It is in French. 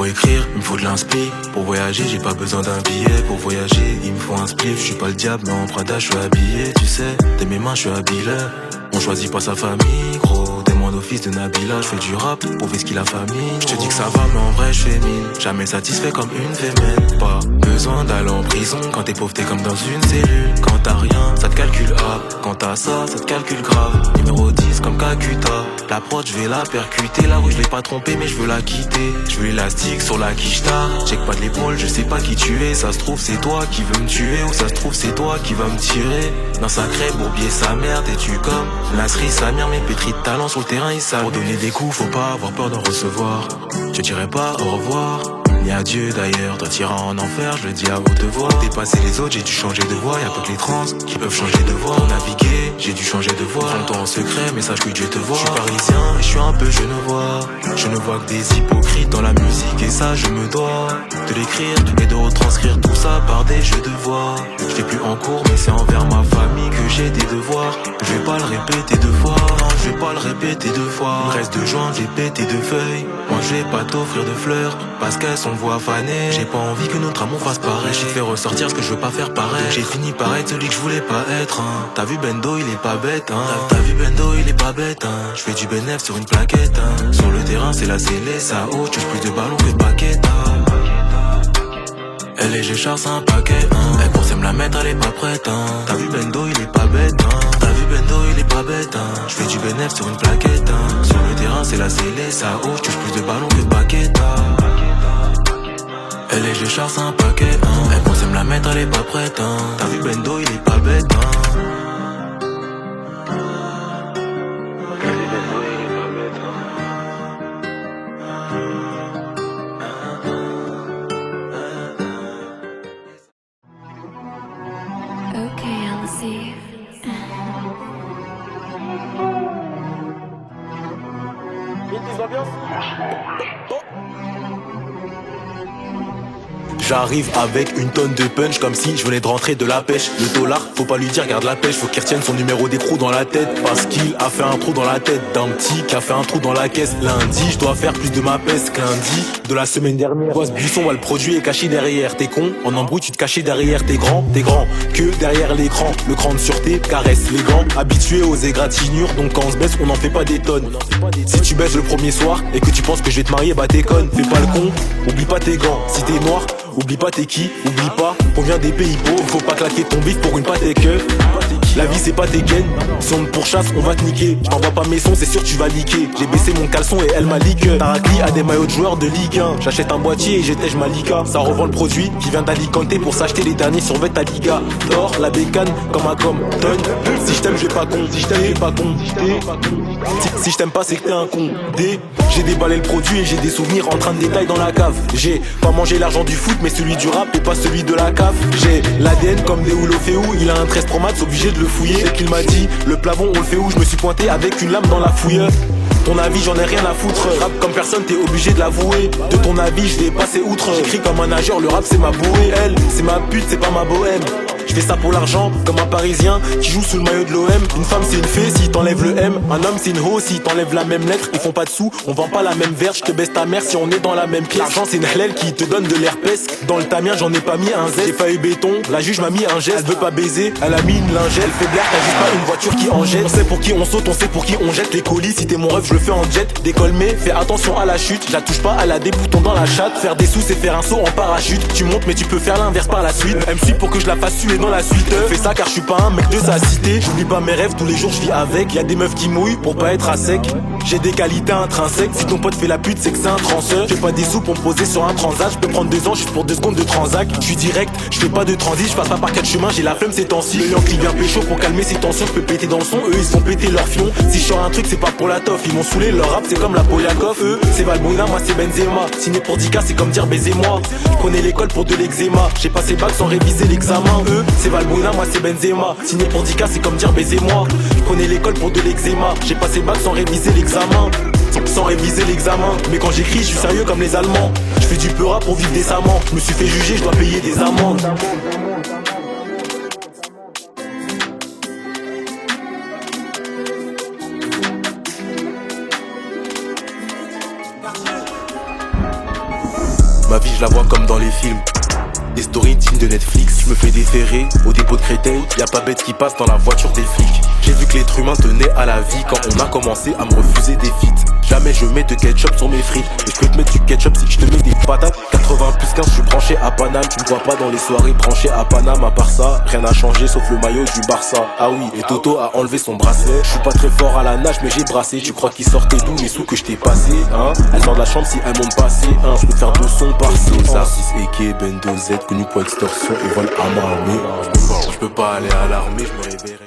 écrire, il me faut de l'inspi. Pour voyager, j'ai pas besoin d'un billet. Pour voyager, il me faut un spliff. Je suis pas le diable, mais en Prada, je suis habillé. Tu sais, de mes mains, je suis habillé. On choisit pas sa famille, gros. Témoin d'office de Nabila, je fais du rap, prouver ce qu'il a famille. Je te dis que ça va, mais en vrai, je fais mine. Jamais satisfait comme une femelle. Pas besoin d'aller en prison. Quand t'es pauvre, t'es comme dans une cellule. Quand t'as rien, ça te calcule up. Quand t'as ça te calcule grave. Numéro 10 comme Kakuta. La prod, je vais la percuter. La rue, je l'ai pas trompé, mais je veux la quitter. Je veux l'élastique sur la quicheta. Check pas de l'épaule, je sais pas qui tu es. Ça se trouve, c'est toi qui veux me tuer. Ou ça se trouve, c'est toi qui va me tirer. Dans sa crêpe, bourbier sa mère, t'es-tu comme Nasri, sa mère, mes pétris de talent sur le terrain, ils savent. Pour donner des coups, faut pas avoir peur d'en recevoir. Je dirais pas au revoir, ni adieu d'ailleurs. Toi t'iras en enfer, je le dis à haute voix. Dépasser les autres, j'ai dû changer de voix. Y'a pas que les trans qui peuvent changer de voix. Pour naviguer, j'ai dû changer de voix. Prends-toi en secret, mais sache que Dieu te voit. Je suis parisien, et je suis un peu genevois. Je ne vois que des hypocrites dans la musique, et ça je me dois de l'écrire et de retranscrire tout ça par des jeux de voix. Je fais plus en cours, mais c'est envers ma famille que j'ai des devoirs. Je vais pas le répéter deux fois, non, je vais pas le répéter deux fois. Il me reste 2 joints, j'ai pété 2 feuilles. Moi je vais pas t'offrir de fleurs, parce qu'elles sont voix fanées. J'ai pas envie que notre amour fasse pareil. J'ai fait ressortir ce que je veux pas faire pareil. J'ai fini par être celui que je voulais pas être, hein. T'as vu Bendo, il est pas bête, hein. T'as vu Bendo, il est pas bête, hein. Je fais du bénéf sur une plaquette, hein. Sur le terrain c'est la scellée, ça haut, tu plus de ballons que de paquettes, hein. Elle est Géchard, c'est un paquet, hein. Elle pense me la mettre, elle est pas prête, hein. T'as vu Bendo, il est pas bête, hein. T'as vu Bendo, il est pas bête, hein. Je fais du bénéf sur une plaquette, hein. Sur le terrain c'est la scellée, ça haut, tu plus de ballons que de paquettes, hein. Elle est Géchard, c'est un paquet, hein. Elle pense me la mettre, elle est pas prête, hein. T'as vu Bendo, il est pas bête, hein. J'arrive avec une tonne de punch comme si je venais de rentrer de la pêche. Le dollar, faut pas lui dire garde la pêche. Faut qu'il retienne son numéro d'écrou dans la tête. Parce qu'il a fait un trou dans la tête d'un petit qui a fait un trou dans la caisse. Lundi, je dois faire plus de ma peste que lundi de la semaine dernière. Vois ce buisson, le produit est caché derrière. T'es con, en embrouille tu te cachais derrière. T'es grand que derrière l'écran. Le cran de sûreté caresse les gants. Habitué aux égratignures, donc quand on se baisse on n'en fait pas des tonnes. Si tu baisses le premier soir et que tu penses que je vais te marier, bah t'es conne. Fais pas le con, oublie pas tes gants. Si t'es noir, oublie pas t'es qui, oublie pas qu'on vient des pays pauvres. Faut pas claquer ton bif pour une pâte et que la vie c'est pas tes gains. Si on te pourchasse on va te niquer. Je t'envoie pas mes sons, c'est sûr tu vas liquer. J'ai baissé mon caleçon et elle m'a liqué. Tarakli a des maillots de joueurs de Ligue 1. J'achète un boîtier et j'étège ma Liga. Ça revend le produit qui vient d'Alicante pour s'acheter les derniers survêt à Liga. D'or, la bécane comme un Compton. Si je t'aime je vais pas con, si je t'aime pas con. Si je t'aime pas c'est que t'es un con. J'ai déballé le produit et j'ai des souvenirs en train de détailler dans la cave. J'ai pas mangé l'argent du foot mais celui du rap et pas celui de la cave. J'ai l'ADN comme des Ouloféou. Il a un 13 Pro Max, obligé de le fouiller. C'est qu'il m'a dit le plafond on le fait où. Je me suis pointé avec une lame dans la fouille. Ton avis j'en ai rien à foutre. Rap comme personne t'es obligé de l'avouer. De ton avis je vais passer outre. J'écris comme un nageur, le rap c'est ma bouée. Elle c'est ma pute, c'est pas ma bohème. Je fais ça pour l'argent, comme un parisien qui joue sous le maillot de l'OM. Une femme c'est une fée si t'enlèves le M. Un homme c'est une ho si t'enlèves la même lettre. Ils font pas de sous, on vend pas la même verge. Je te baisse ta mère si on est dans la même pièce. L'argent c'est une halal qui te donne de l'herpès. Dans le tamien j'en ai pas mis un Z. J'ai pas eu béton, la juge m'a mis un geste. Elle veut pas baiser, elle a mis une lingette. Elle fait blague, t'as juste pas une voiture qui en jette. On sait pour qui on saute, on sait pour qui on jette. Les colis, si t'es mon rêve je le fais en jet. Décolle mais fais attention à la chute. Je la touche pas, elle a des boutons dans la chatte. Faire des sous c'est faire un saut en parachute. Tu montes mais tu peux faire l'inverse par la suite. Elle me suit pour que je la fasse suer dans la suite. Fais ça car je suis pas un mec de sa cité. J'oublie pas mes rêves, tous les jours je vis avec. Y'a des meufs qui mouillent pour pas être à sec. J'ai des qualités intrinsèques. Si ton pote fait la pute c'est que c'est un transeur. J'ai pas des sous pour me poser sur un transat. Je peux prendre 2 ans juste pour 2 secondes de transac. Je suis direct, je fais pas de transit. Je passe pas par 4 chemins, j'ai la flemme ces temps-ci. Le lion qui vient pécho pour calmer ses tensions. Je peux péter dans le son, eux ils se font péter leur fion. Si je sors un truc c'est pas pour la toffe. Ils m'ont saoulé, leur rap c'est comme la Poliakov. Eux c'est Valbuena, moi c'est Benzema. Signé pour 10K c'est comme dire baisez-moi. Je prenais l'école pour de l'eczéma. J'ai passé bac sans réviser l'examen. Eux c'est Valbuena, moi c'est Benzema. Signé pour 10K c'est comme dire baisez-moi. Je prenais l'école pour de l'eczéma. J'ai passé bac sans réviser l'examen. Sans réviser l'examen. Mais quand j'écris je suis sérieux comme les Allemands. Je fais du peur pour vivre décemment. Je me suis fait juger, je dois payer des amendes. Ma vie je la vois comme dans les films. Des stories dignes de Netflix. Je me fais déférer au dépôt de Créteil. Y'a pas bête qui passe dans la voiture des flics. J'ai vu que l'être humain tenait à la vie quand on a commencé à me refuser des feats. Jamais je mets de ketchup sur mes frites. Et je peux te mettre du ketchup si je te mets des patates. 80 plus 15, je suis branché à Paname. Tu me vois pas dans les soirées branché à Paname. À part ça, rien n'a changé sauf le maillot du Barça. Ah oui, et Toto a enlevé son bracelet. Je suis pas très fort à la nage mais j'ai brassé. Tu crois qu'ils sortaient d'où les sous que je t'ai passé, hein? Elles sortent de la chambre si elles m'ont passé, hein? Je peux te faire 2 sons par-ci. 6 et Bendo Z, connu pour extorsion et vol à main armée. Je peux pas aller à l'armée, je me réveillerai.